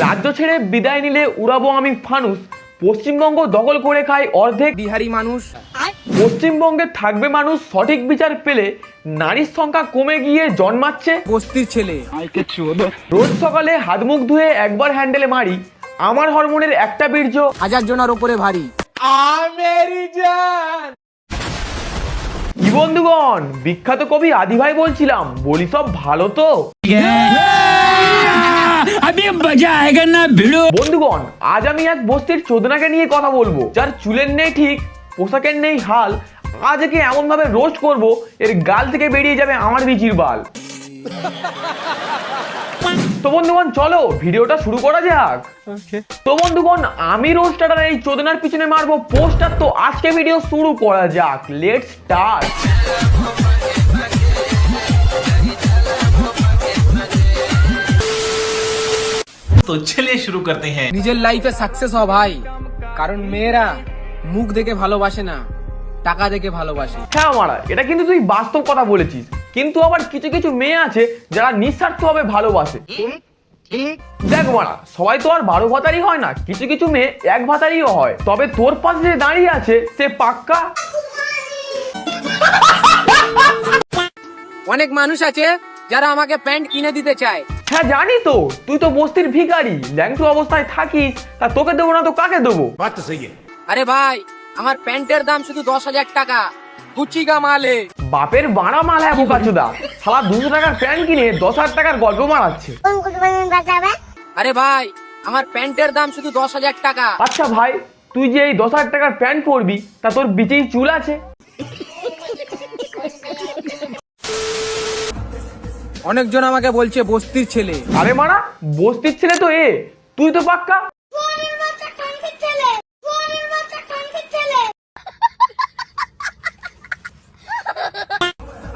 রাজ্য ছেড়ে বিদায় নিলে উড়াবো আমি ফানুস, পশ্চিমবঙ্গ দখল করে খায় অর্ধেক বিহারি মানুষ। পশ্চিমবঙ্গে থাকবে মানুষ সঠিক বিচার পেলে, নারীর সংখ্যা কমে গিয়ে জন্মাচ্ছে বস্তির ছেলে। রোজ সকালে হাত মুখ ধুয়ে একবার হ্যান্ডেলে মারি, আমার হরমোনের একটা বীর্য হাজার জনের উপরে ভারী। কি বন্ধুগণ, বিখ্যাত কবি আদি ভাই বলছিলাম, বলি সব ভালো তো? বন্ধুগণ, আজ আমি এক বস্তির চোদনাকে নিয়ে কথা বলবো, যার চুলের নেই ঠিক, পোশাকের নেই হাল। আজ একে এমন ভাবে রোস্ট করবো, এর গাল থেকে বেরিয়ে যাবে আমার বিচির বাল। তো বন্ধুগণ চলো ভিডিওটা শুরু করা যাক। তো বন্ধুগণ, আমি রোস্টার এই চোদনার পিছনে মারবো পোস্টার। তো আজকে ভিডিও শুরু করা যাক, লেটস স্টার্ট। तो चलिए शुरू करते हैं। নিজের লাইফে সাকসেস হ ভাই, কারণ মেয়েরা মুখ দেখে ভালোবাসে না, টাকা দেখে ভালোবাসে। হ্যাঁ মারা, এটা কিন্তু তুই বাস্তব কথা বলেছিস, কিন্তু আবার কিছু কিছু মেয়ে আছে যারা নিঃস্বার্থভাবে ভালোবাসে। দেখ মারা, সবাই তো আর 12 ভাতারই হয় না, কিছু কিছু মেয়ে এক ভাতারিও হয়। তবে তোর পাশে যে দাঁড়িয়ে আছে সে পাক্কা। অনেক মানুষ আছে যারা আমাকে প্যান্ট কিনে দিতে চায়। হ্যাঁ জানি তো, তুই তো বস্তির ভিখারি, ল্যাংটু অবস্থায় থাকিস, তা তোকে দেবো না তো কাকে দেবো? আরে ভাই, আমার প্যান্টের দাম শুধু 10,000 টাকা, গুচি কা মালে। বাপের বাড়া মাল হ্যাঁ বোকাচোদা, শালা 200 টাকার প্যান্ট কিনে 10,000 টাকার গল্প মারাচ্ছে। আরে ভাই, আমার প্যান্টের দাম শুধু 10,000 টাকা। আচ্ছা ভাই, তুই যে এই 10,000 টাকার প্যান্ট পরবি, তা তোর বিচেই চুল আছে? অনেকজন আমাকে বলছে বস্তির ছেলে। আরে মারা, বস্তির ছেলে তো এ, তুই তো পাক্কা।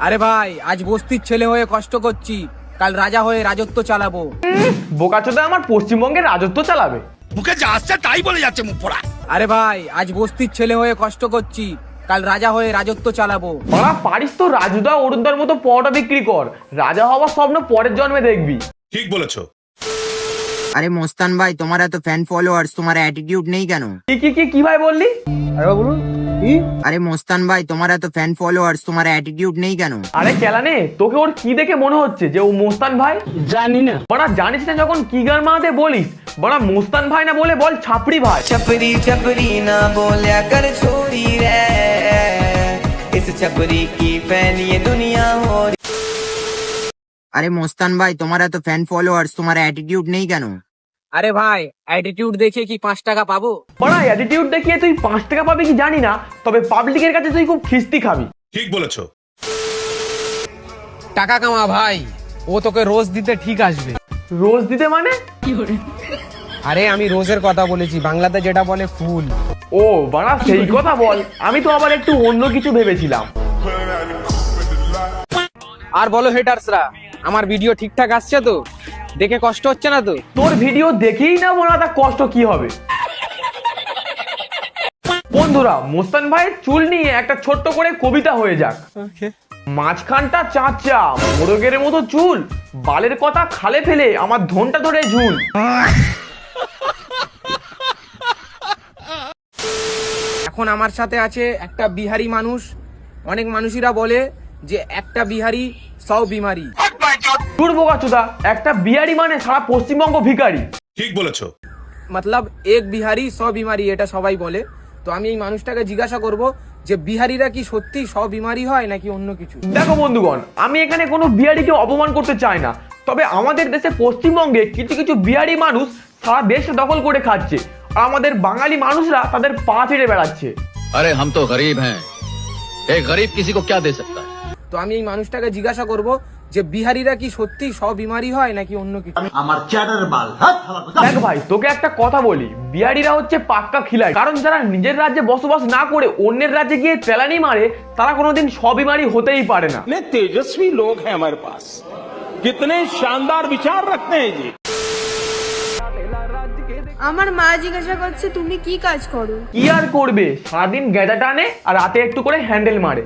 আরে ভাই, আজ বস্তির ছেলে হয়ে কষ্ট করছি, কাল রাজা হয়ে রাজত্ব চালাবো। বোকাচোদা আমার পশ্চিমবঙ্গের রাজত্ব চালাবে? মুখে যা আসছে তাই বলে যাচ্ছে মুখ পড়া। আরে ভাই, আজ বস্তির ছেলে হয়ে কষ্ট করছি, কাল রাজা হয়ে রাজত্ব চালাবো। বাড়া পারিস তো রাজুদা অরুণদার মতো পরোটা বিক্রি কর, রাজা হওয়ার স্বপ্ন পরের জন্মে দেখবি। ঠিক বলেছো। আরে মোস্তান ভাই, তোমার এত ফ্যান ফলোয়ার্স, তোমার অ্যাটিটিউড নেই কেন? কি ভাই বললি? আরে মোস্তান ভাই, তোমার এত ফ্যান ফলোয়ার্স, তোমার অ্যাটিটিউড নেই কেন? আরে কেলানে, তোকে ওর কি দেখে মনে হচ্ছে যে ও মোস্তান ভাই? জানি না বাড়া, জানিস না যখন কি গান মারাতে বলিস, বাড়া মোস্তান ভাই না বলে বল ছাপড়ি ভাই। छपरी छपरी ना बोलिया कर छोड़ी रे, इस छपरी की फैन ये दुनिया हो रही। আরে মোস্তান ভাই, তোমার এত ফ্যান ফলোয়ার্স, তোমার অ্যাটিটিউড নেই কেন? আরে ভাই, অ্যাটিটিউড দেখে কি 5 টাকা পাবো? বাড়া অ্যাটিটিউড দেখিয়ে তুই 5 টাকা পাবি কি জানি না, তবে পাবলিকের কাছে তুই খুব খিস্তি খাবি। ঠিক বলেছো। টাকা কামা ভাই, ও তোকে রোজ দিতে ঠিক আসবে। রোজ দিতে মানে? আরে আমি রোজের কথা বলেছি, বাংলাতে যেটা বলে ফুল। ও বাড়া সেই কথা বল, আমি তো আবার একটু অন্য কিছু ভেবেছিলাম। আর বলো হেটার্সরা, আমার ভিডিও ঠিকঠাক আসছে তো? দেখে কষ্ট হচ্ছে না তো? তোর ভিডিও দেখেই না বলা তা কষ্ট কি হবে। বন্ধুরা, মোস্তান ভাইয়ের চুল নিয়ে একটা ছোট্ট করে কবিতা হয়ে যাক। মাঝখানটা চাঁচা, মোরগের মতো চুল, বালের কথা খালে ফেলে আমার ধনটা ধরে ঝুল। এখন আমার সাথে আছে একটা বিহারি মানুষ। অনেক মানুষেরা বলে যে একটা বিহারি 100 বিমারি। দূর বোকাচোদা, একটা বিহারি মানে সারা পশ্চিমবঙ্গ ভিখারি। ঠিক বলেছো। মতলব এক বিহারি 100 বিমারি, এটা সবাই বলে। তো আমি এই মানুষটাকে জিজ্ঞাসা করব যে বিহারিরা কি সত্যি 100 বিমারি হয় নাকি অন্য কিছু। দেখো বন্ধুগণ, আমি এখানে কোনো বিহারিকে অপমান করতে চাই না, তবে আমাদের দেশে পশ্চিমবঙ্গে কিছু কিছু বিহারি মানুষ সারা দেশে দখল করে খাচ্ছে, আর আমাদের বাঙালি মানুষরা তাদের পা ছেড়ে বেড়াচ্ছে। अरे हम तो गरीब हैं, एक गरीब किसी को क्या दे सकता है। তো আমি এই মানুষটাকে জিজ্ঞাসা করব যে বিহারিরা কি সত্যি 100 বিমারি হয় নাকি অন্য কিছু। দেখ ভাই, তোকে একটা কথা বলি, বিহারিরা হচ্ছে পাক্কা খিলাড়ি, কারণ যারা নিজের রাজ্যে বসবাস না করে অন্যের রাজ্যে গিয়ে তেলানি মারে, তারা কোনোদিন স্ববিমারি হতেই পারে না। कितने तेजस्वी लोग हैं हमारे पास, कितने शानदार विचार रखते हैं जी। আমার মা জিজ্ঞাসা করছে তুমি কি কাজ করো। কি আর করবে, সারাদিন গেঁদা টানে আর রাতে একটু করে হ্যান্ডেল মারে।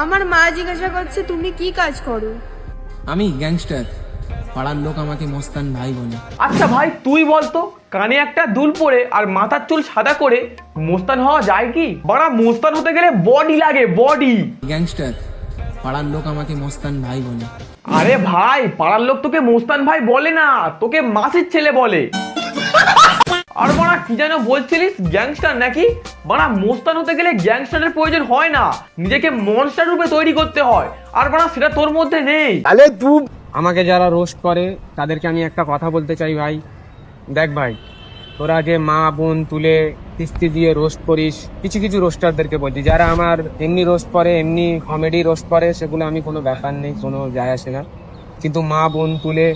আমার মা জিজ্ঞাসা করছে তুমি কি কাজ করো। আমি গ্যাংস্টার, পাড়ার লোক আমাকে মস্তান ভাই বলে। আচ্ছা ভাই তুই বলতো, কানে একটা দুল পরে আর মাথার চুল সাদা করে মোস্তান হওয়া যায় কি? বাড়া মোস্তান হতে গেলে বডি লাগে, বডি। গ্যাংস্টার, পাড়ার লোক আমাকে মস্তান ভাই বলে। আরে ভাই পাড়ার লোক তোকে মোস্তান ভাই বলে না, তোকে মাসির ছেলে বলে। আর বাড়া কি যেন বলছিলিস, গ্যাংস্টার নাকি? বাড়া মোস্তান হতে গেলে গ্যাংস্টারের প্রয়োজন হয় না, নিজেকে মনস্টার রূপে তৈরি করতে হয়। আর বাড়া সেটা তোর মধ্যে নেই। আমাকে যারা রোস্ট করে তাদেরকে আমি একটা কথা বলতে চাই ভাই, দেখ ভাই, তোরা যে মা বোন তুলে কিস্তি দিয়ে রোস্ট করিস, কিছু কিছু রোস্টারদেরকে বলছি, যারা আমার এমনি রোস্ট করে, এমনি কমেডি রোস্ট করে, সেগুলো আমি কোনো ব্যাপার নেই, কোনো যায় আসে না। কিন্তু মা বোন তুলে,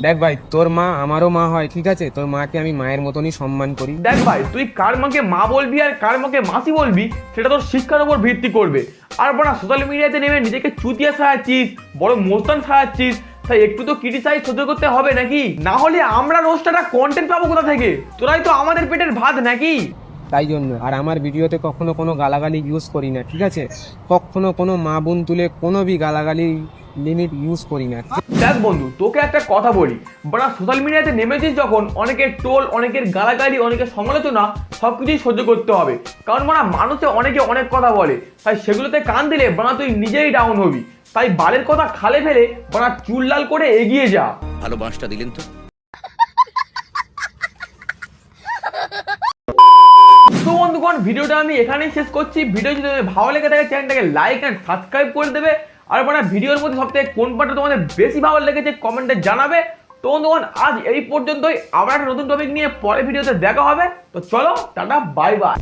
দেখ ভাই, তোর মা আমারও মা হয়, ঠিক আছে? তোর মাকে আমি মায়ের মতনই সম্মান করি। দেখ ভাই, তুই কার মাকে মা বলবি আর কার মাকে মাসি বলবি সেটা তোর শিক্ষার উপর ভিত্তি করবে। আর বাড়া সোশ্যাল মিডিয়াতে নেমে নিজেকে চুতিয়া সাজাচ্ছিস, বড় মোস্তান সাজাচ্ছিস, তাই একটু তো ক্রিটিসাইজ সহ্য করতে হবে নাকি? না হলে আমরা রোস্টাররা কন্টেন্ট পাবো কোথা থেকে? তোরাই তো আমাদের পেটের ভাত নাকি? তাই জন্য আর আমার ভিডিওতে কখনো কোনো গালাগালি ইউজ করি না, ঠিক আছে? কখনো কোনো মা বোন তুলে কোনো ভি গালাগালি লিমিট ইউজ করি না। দেখ বন্ধু, তোকে একটা কথা বলি, বাড়া সোশ্যাল মিডিয়াতে নেমেছিস যখন, অনেকের টোল, অনেকের গালাগালি, অনেকের সমালোচনা সবকিছুই সহ্য করতে হবে। কারণ বাড়া মানুষে অনেকে অনেক কথা বলে, তাই সেগুলোতে কান দিলে বাড়া তুই নিজেই ডাউন হবি। তাই বালের কথা খালে ফেলে বাড়া চুল লাল করে এগিয়ে যা। ভালো বাঁশটা দিলেন তো। তো বন্ধুগণ, ভিডিওটা আমি এখানেই শেষ করছি। ভিডিও যদি তোমাদের ভালো লেগে থাকে চ্যানেলটাকে লাইক এন্ড সাবস্ক্রাইব করে দেবে। আর বাড়া ভিডিওর মধ্যে সবথেকে কোন পার্টটা তোমাদের বেশি ভালো লেগেছে কমেন্টে জানাবে। তো বন্ধুগণ, আজ এই পর্যন্তই। আবার একটা নতুন টপিক নিয়ে পরের ভিডিওতে দেখা হবে। তো চলো, টাটা, বাই বাই।